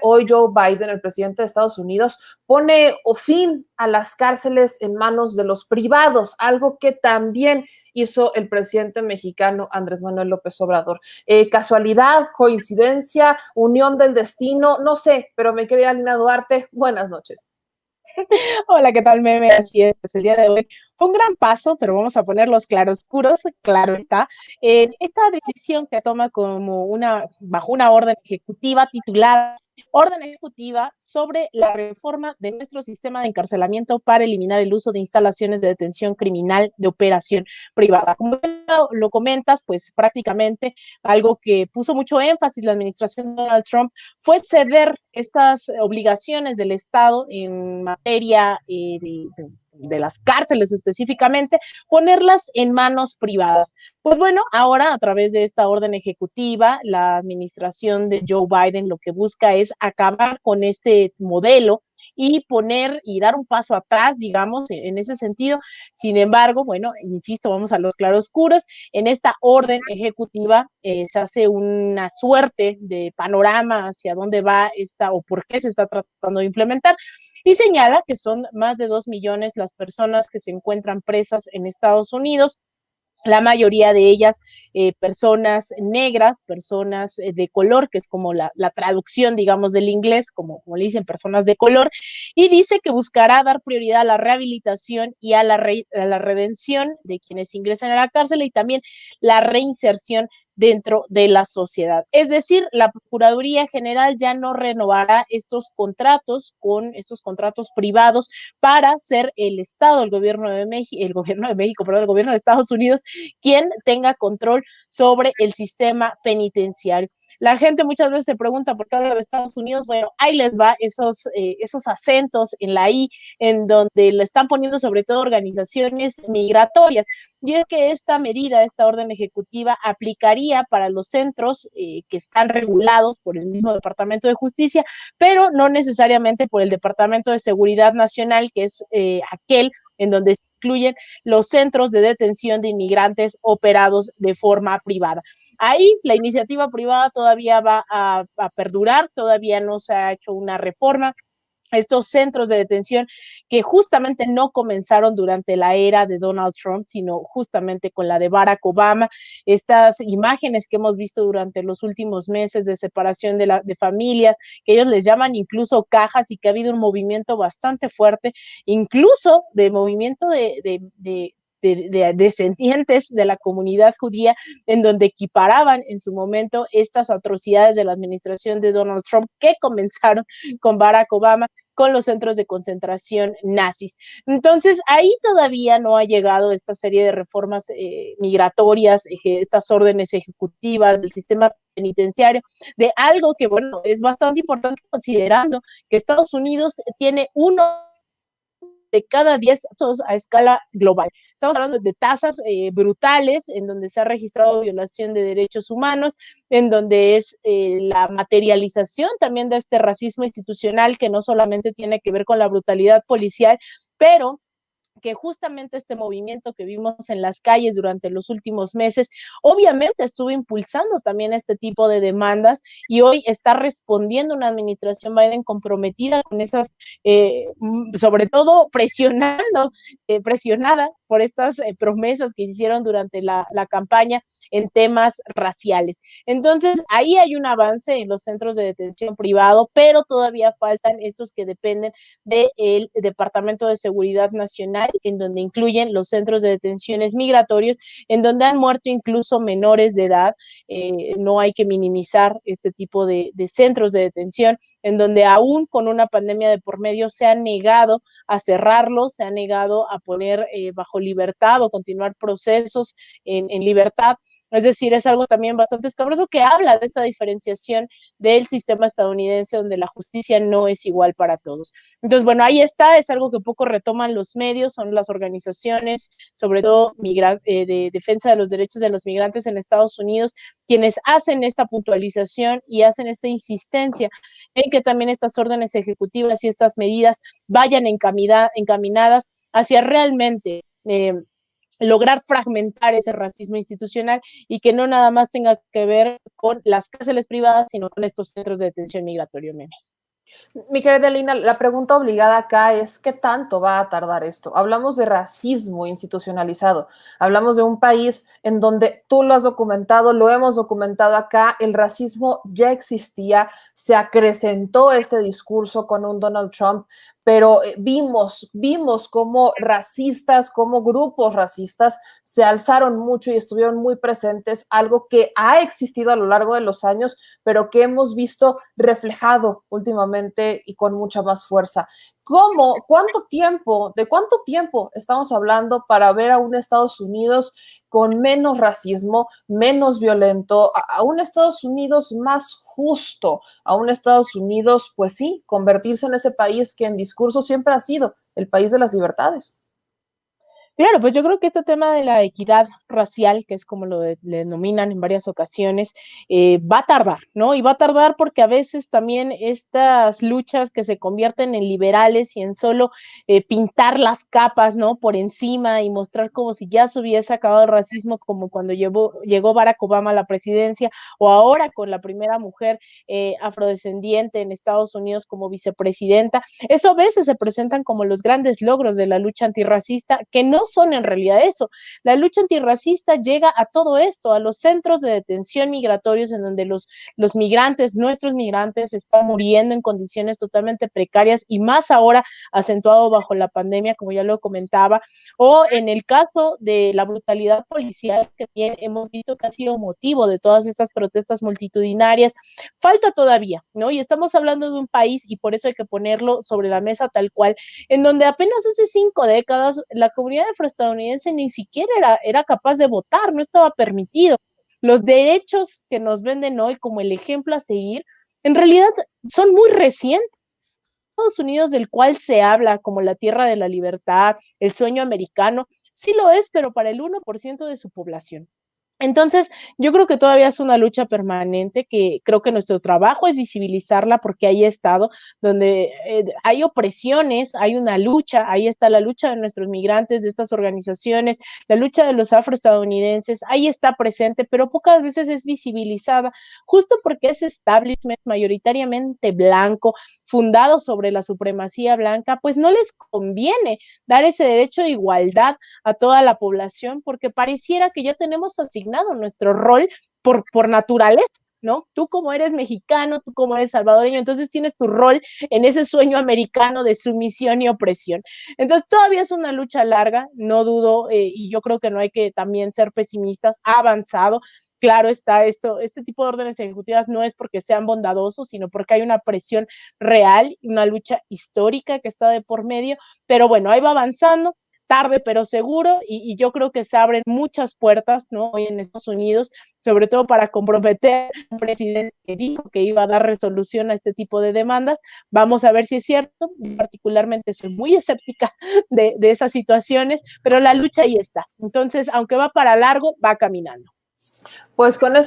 Hoy Joe Biden, el presidente de Estados Unidos, pone fin a las cárceles en manos de los privados, algo que también hizo el presidente mexicano Andrés Manuel López Obrador. Casualidad, coincidencia, unión del destino, no sé, pero mi querida Lina Duarte, buenas noches. Hola, ¿qué tal, Meme? Así es, pues el día de hoy fue un gran paso, pero vamos a poner los claroscuros, claro está, en esta decisión que toma bajo una orden ejecutiva titulada Orden Ejecutiva sobre la reforma de nuestro sistema de encarcelamiento para eliminar el uso de instalaciones de detención criminal de operación privada. Como lo comentas, pues prácticamente algo que puso mucho énfasis la administración de Donald Trump fue ceder estas obligaciones del Estado en materia de las cárceles específicamente, ponerlas en manos privadas. Pues bueno, ahora a través de esta orden ejecutiva, la administración de Joe Biden lo que busca es acabar con este modelo y poner y dar un paso atrás, digamos, en ese sentido. Sin embargo, bueno, insisto, vamos a los claroscuros. En esta orden ejecutiva se hace una suerte de panorama hacia dónde va esta o por qué se está tratando de implementar y señala que son más de 2 millones las personas que se encuentran presas en Estados Unidos, la mayoría de ellas personas negras, personas de color, que es como la traducción, digamos, del inglés, como le dicen, personas de color, y dice que buscará dar prioridad a la rehabilitación y a la redención de quienes ingresan a la cárcel y también la reinserción dentro de la sociedad. Es decir, la Procuraduría General ya no renovará estos contratos con estos contratos privados para ser el Estado, el gobierno de México, perdón, el gobierno de Estados Unidos, quien tenga control sobre el sistema penitenciario. La gente muchas veces se pregunta por qué habla de Estados Unidos. Bueno, ahí les va esos acentos en la I, en donde le están poniendo sobre todo organizaciones migratorias. Y es que esta medida, esta orden ejecutiva, aplicaría para los centros que están regulados por el mismo Departamento de Justicia, pero no necesariamente por el Departamento de Seguridad Nacional, que es aquel en donde se incluyen los centros de detención de inmigrantes operados de forma privada. Ahí la iniciativa privada todavía va a perdurar, todavía no se ha hecho una reforma. Estos centros de detención que justamente no comenzaron durante la era de Donald Trump, sino justamente con la de Barack Obama, estas imágenes que hemos visto durante los últimos meses de separación de familias, que ellos les llaman incluso cajas y que ha habido un movimiento bastante fuerte, incluso de movimiento de descendientes de la comunidad judía, en donde equiparaban en su momento estas atrocidades de la administración de Donald Trump que comenzaron con Barack Obama, con los centros de concentración nazis. Entonces, ahí todavía no ha llegado esta serie de reformas migratorias, estas órdenes ejecutivas del sistema penitenciario, de algo que, bueno, es bastante importante considerando que Estados Unidos tiene uno de cada 10 a escala global. Estamos hablando de tasas brutales en donde se ha registrado violación de derechos humanos, en donde es la materialización también de este racismo institucional que no solamente tiene que ver con la brutalidad policial, pero que justamente este movimiento que vimos en las calles durante los últimos meses, obviamente estuvo impulsando también este tipo de demandas y hoy está respondiendo una administración Biden comprometida con esas, sobre todo presionada por estas promesas que se hicieron durante la campaña en temas raciales. Entonces, ahí hay un avance en los centros de detención privado, pero todavía faltan estos que dependen del Departamento de Seguridad Nacional, en donde incluyen los centros de detenciones migratorios, en donde han muerto incluso menores de edad. No hay que minimizar este tipo de centros de detención, en donde aún con una pandemia de por medio se ha negado a cerrarlos, se ha negado a poner bajo libertad o continuar procesos en libertad. Es decir, es algo también bastante escabroso que habla de esta diferenciación del sistema estadounidense donde la justicia no es igual para todos. Entonces, bueno, ahí está, es algo que poco retoman los medios, son las organizaciones, sobre todo de defensa de los derechos de los migrantes en Estados Unidos, quienes hacen esta puntualización y hacen esta insistencia en que también estas órdenes ejecutivas y estas medidas vayan encaminadas hacia realmente lograr fragmentar ese racismo institucional y que no nada más tenga que ver con las cárceles privadas, sino con estos centros de detención migratorio, Meme. Mi querida Lina, la pregunta obligada acá es, ¿qué tanto va a tardar esto? Hablamos de racismo institucionalizado, hablamos de un país en donde tú lo has documentado, lo hemos documentado acá, el racismo ya existía, se acrecentó este discurso con un Donald Trump, pero vimos cómo racistas, cómo grupos racistas se alzaron mucho y estuvieron muy presentes, algo que ha existido a lo largo de los años, pero que hemos visto reflejado últimamente y con mucha más fuerza. ¿Cómo? ¿De cuánto tiempo estamos hablando para ver a un Estados Unidos con menos racismo, menos violento, a un Estados Unidos más justo, a un Estados Unidos, pues sí, convertirse en ese país que en discurso siempre ha sido el país de las libertades? Claro, pues yo creo que este tema de la equidad racial, que es como le denominan en varias ocasiones, va a tardar, ¿no? Y va a tardar porque a veces también estas luchas que se convierten en liberales y en solo pintar las capas, ¿no? Por encima y mostrar como si ya se hubiese acabado el racismo, como cuando llegó Barack Obama a la presidencia, o ahora con la primera mujer afrodescendiente en Estados Unidos como vicepresidenta. Eso a veces se presentan como los grandes logros de la lucha antirracista, que no son en realidad eso. La lucha antirracista llega a todo esto, a los centros de detención migratorios en donde los migrantes, nuestros migrantes, están muriendo en condiciones totalmente precarias y más ahora acentuado bajo la pandemia, como ya lo comentaba, o en el caso de la brutalidad policial que bien hemos visto que ha sido motivo de todas estas protestas multitudinarias. Falta todavía, ¿no? Y estamos hablando de un país, y por eso hay que ponerlo sobre la mesa tal cual, en donde apenas hace 5 décadas la comunidad afroestadounidense ni siquiera era capaz de votar, no estaba permitido. Los derechos que nos venden hoy como el ejemplo a seguir, en realidad son muy recientes. Estados Unidos, del cual se habla como la tierra de la libertad, el sueño americano, sí lo es, pero para el 1% de su población. Entonces, yo creo que todavía es una lucha permanente, que creo que nuestro trabajo es visibilizarla porque ahí he estado, donde hay opresiones, hay una lucha, ahí está la lucha de nuestros migrantes, de estas organizaciones, la lucha de los afroestadounidenses, ahí está presente, pero pocas veces es visibilizada, justo porque ese establishment mayoritariamente blanco, fundado sobre la supremacía blanca, pues no les conviene dar ese derecho de igualdad a toda la población, porque pareciera que ya tenemos asignado nuestro rol por naturaleza, ¿no? Tú como eres mexicano, tú como eres salvadoreño, entonces tienes tu rol en ese sueño americano de sumisión y opresión. Entonces todavía es una lucha larga, no dudo, y yo creo que no hay que también ser pesimistas, ha avanzado. Claro está esto, este tipo de órdenes ejecutivas no es porque sean bondadosos, sino porque hay una presión real, una lucha histórica que está de por medio, pero bueno, ahí va avanzando, tarde pero seguro, y yo creo que se abren muchas puertas, ¿no? Hoy en Estados Unidos, sobre todo para comprometer a un presidente que dijo que iba a dar resolución a este tipo de demandas. Vamos a ver si es cierto. Yo particularmente soy muy escéptica de esas situaciones, pero la lucha ahí está. Entonces, aunque va para largo, va caminando. Pues con eso